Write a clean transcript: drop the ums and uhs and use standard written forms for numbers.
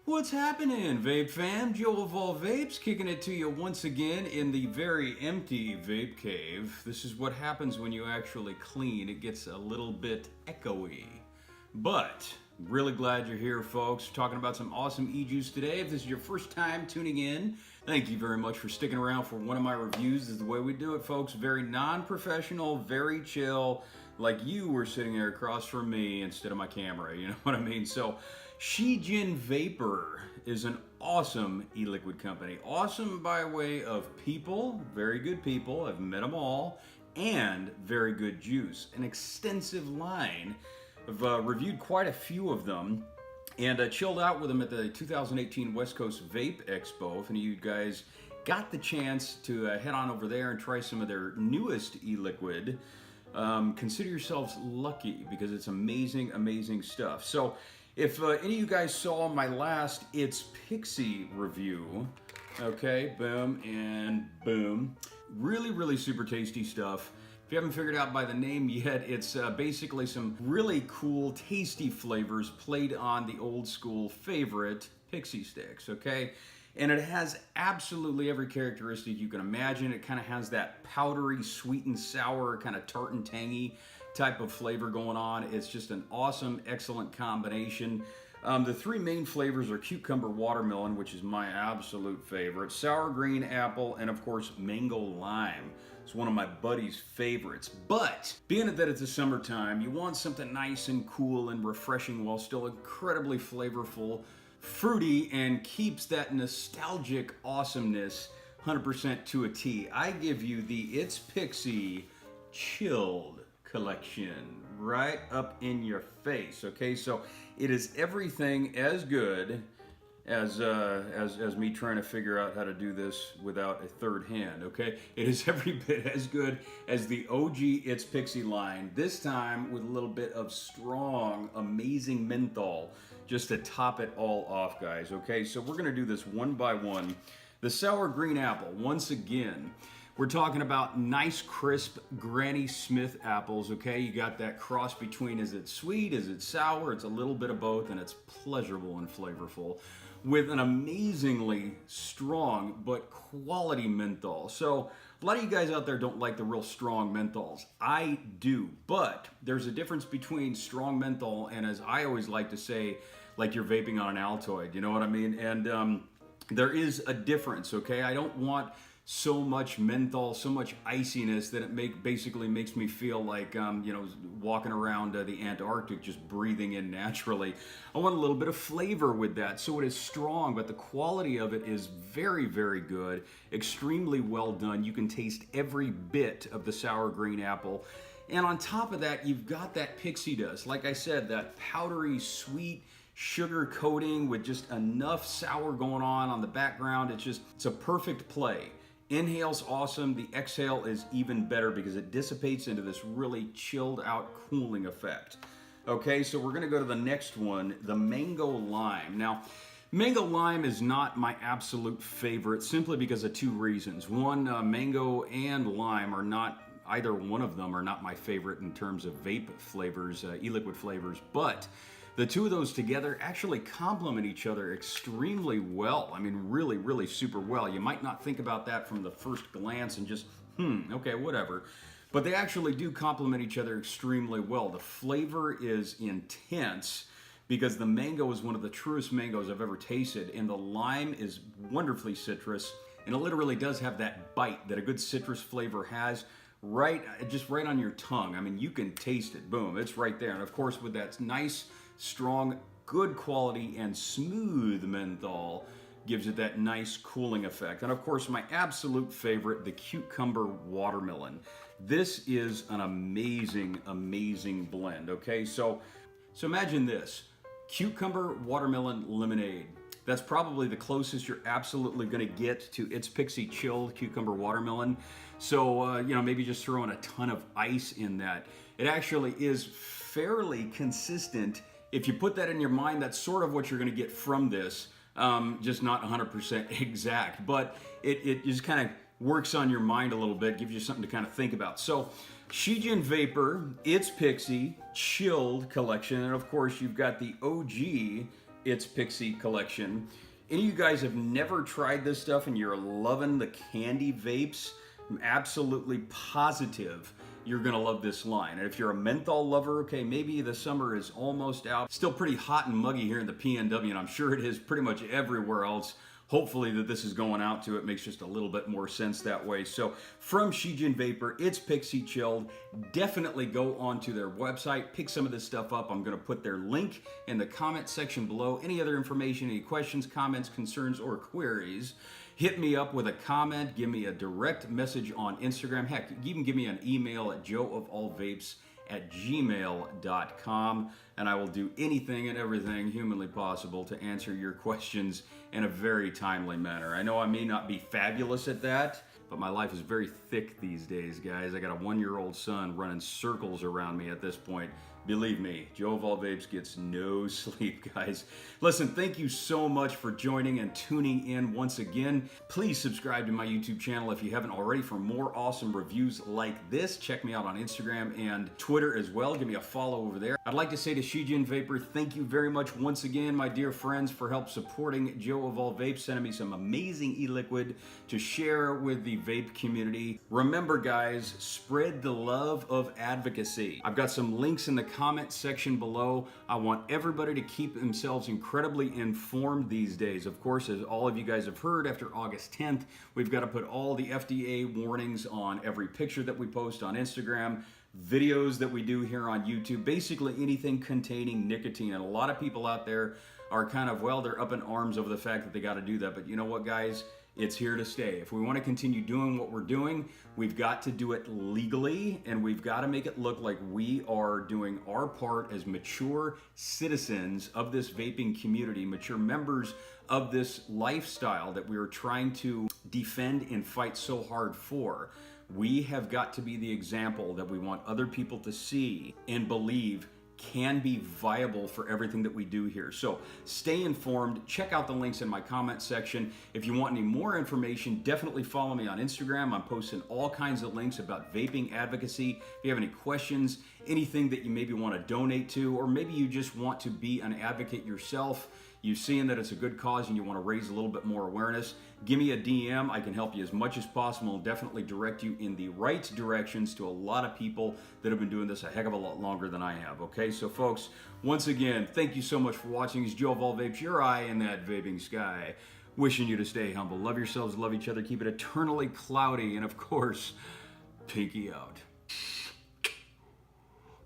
What's happening, Vape fam? Joe of All Vapes kicking it to you once again in the very empty vape cave. This is what happens when you actually clean. It gets a little bit echoey. But, really glad you're here, folks. Talking about some awesome e-juice today. If this is your first time tuning in, thank you very much for sticking around for one of my reviews. This is the way we do it, folks. Very non-professional, very chill, like you were sitting there across from me instead of my camera, you know what I mean? So, Shijin Vapor is an awesome e-liquid company. Awesome by way of people, very good people, I've met them all, and very good juice. An extensive line. I've reviewed quite a few of them and chilled out with them at the 2018 West Coast Vape Expo. If any of you guys got the chance to head on over there and try some of their newest e-liquid, consider yourselves lucky because it's amazing, amazing stuff. So if any of you guys saw my last It's Pixie review, okay, boom and boom. Really super tasty stuff. If you haven't figured out by the name yet, it's basically some really cool, tasty flavors played on the old school favorite Pixie sticks, okay? And it has absolutely every characteristic you can imagine. It kind of has that powdery, sweet and sour, kind of tart and tangy type of flavor going on. It's just an awesome, excellent combination. The three main flavors are cucumber watermelon, which is my absolute favorite, sour green apple, and of course mango lime. It's one of my buddy's favorites. But being that it's the summertime, you want something nice and cool and refreshing while still incredibly flavorful, fruity, and keeps that nostalgic awesomeness 100% to a T. I give you the It's Pixie Chilled collection right up in your face. Okay, so it is everything as good as me trying to figure out how to do this without a third hand. Okay, it is every bit as good as the OG It's Pixie line, this time with a little bit of strong, amazing menthol just to top it all off, guys. Okay, so we're gonna do this one by one. The sour green apple, once again, we're talking about nice, crisp Granny Smith apples, okay? You got that cross between, is it sweet, is it sour? It's a little bit of both, and it's pleasurable and flavorful with an amazingly strong but quality menthol. So a lot of you guys out there don't like the real strong menthols. I do, but there's a difference between strong menthol and, as I always like to say, like you're vaping on an Altoid, you know what I mean? And there is a difference, okay? I don't want so much menthol, so much iciness that it basically makes me feel like, you know, walking around the Antarctic just breathing in naturally. I want a little bit of flavor with that. So it is strong, but the quality of it is very good, extremely well done. You can taste every bit of the sour green apple. And on top of that, you've got that pixie dust. Like I said, that powdery, sweet, sugar coating with just enough sour going on the background. It's a perfect play. Inhale's awesome. The exhale is even better because it dissipates into this really chilled out cooling effect. Okay, so we're gonna go to the next one, the mango lime. Now, mango lime is not my absolute favorite simply because of two reasons. One, mango and lime are not, either one of them are not my favorite in terms of vape flavors, e-liquid flavors, but the two of those together actually complement each other extremely well. I mean, really super well. You might not think about that from the first glance and just, okay, whatever. But they actually do complement each other extremely well. The flavor is intense because the mango is one of the truest mangoes I've ever tasted, and the lime is wonderfully citrus, and it literally does have that bite that a good citrus flavor has. Just right on your tongue. I mean, you can taste it. Boom, it's right there. And of course, with that nice, strong, good quality and smooth menthol, gives it that nice cooling effect. And of course, my absolute favorite, the cucumber watermelon. This is an amazing blend. Okay, so imagine this: cucumber watermelon lemonade. That's probably the closest you're absolutely going to get to It's Pixie Chilled cucumber watermelon. So, you know, maybe just throwing a ton of ice in that. It actually is fairly consistent. If you put that in your mind, that's sort of what you're going to get from this. Just not 100% exact, but it just kind of works on your mind a little bit, gives you something to kind of think about. So, Shijin Vapor, It's Pixie Chilled collection, and of course you've got the OG It's Pixie collection. Any of you guys have never tried this stuff and you're loving the candy vapes, I'm absolutely positive you're gonna love this line. And if you're a menthol lover, okay, maybe the summer is almost out. Still pretty hot and muggy here in the PNW, and I'm sure it is pretty much everywhere else. Hopefully that this is going out to it makes just a little bit more sense that way. So from Shijin Vapor, it's Pixie Chilled. Definitely go onto their website, pick some of this stuff up. I'm gonna put their link in the comment section below. Any other information, any questions, comments, concerns, or queries, hit me up with a comment, give me a direct message on Instagram. Heck, you can give me an email at joeofallvapes@gmail.com, and I will do anything and everything humanly possible to answer your questions in a very timely manner. I know I may not be fabulous at that, but my life is very thick these days, guys. I got a 1-year-old son running circles around me at this point. Believe me, Joe of All Vapes gets no sleep, guys. Listen, thank you so much for joining and tuning in once again. Please subscribe to my YouTube channel if you haven't already for more awesome reviews like this. Check me out on Instagram and Twitter as well. Give me a follow over there. I'd like to say to Shijin Vapor, thank you very much once again, my dear friends, for help supporting Joe of All Vapes, sending me some amazing e-liquid to share with the vape community. Remember, guys, spread the love of advocacy. I've got some links in the comment section below. I want everybody to keep themselves incredibly informed these days. Of course, as all of you guys have heard, after August 10th, we've got to put all the FDA warnings on every picture that we post on Instagram, videos that we do here on YouTube, basically anything containing nicotine. And a lot of people out there are kind of, well, they're up in arms over the fact that they got to do that. But you know what, guys? It's here to stay. If we want to continue doing what we're doing, we've got to do it legally, and we've got to make it look like we are doing our part as mature citizens of this vaping community, mature members of this lifestyle that we are trying to defend and fight so hard for. We have got to be the example that we want other people to see and believe can be viable for everything that we do here. So stay informed. Check out the links in my comment section. If you want any more information, definitely follow me on Instagram. I'm posting all kinds of links about vaping advocacy. If you have any questions, anything that you maybe want to donate to, or maybe you just want to be an advocate yourself, you're seeing that it's a good cause and you want to raise a little bit more awareness, give me a DM. I can help you as much as possible and definitely direct you in the right directions to a lot of people that have been doing this a heck of a lot longer than I have, okay? So folks, once again, thank you so much for watching. It's Joe of All Vapes, your eye in that vaping sky. Wishing you to stay humble, love yourselves, love each other, keep it eternally cloudy, and of course, pinky out.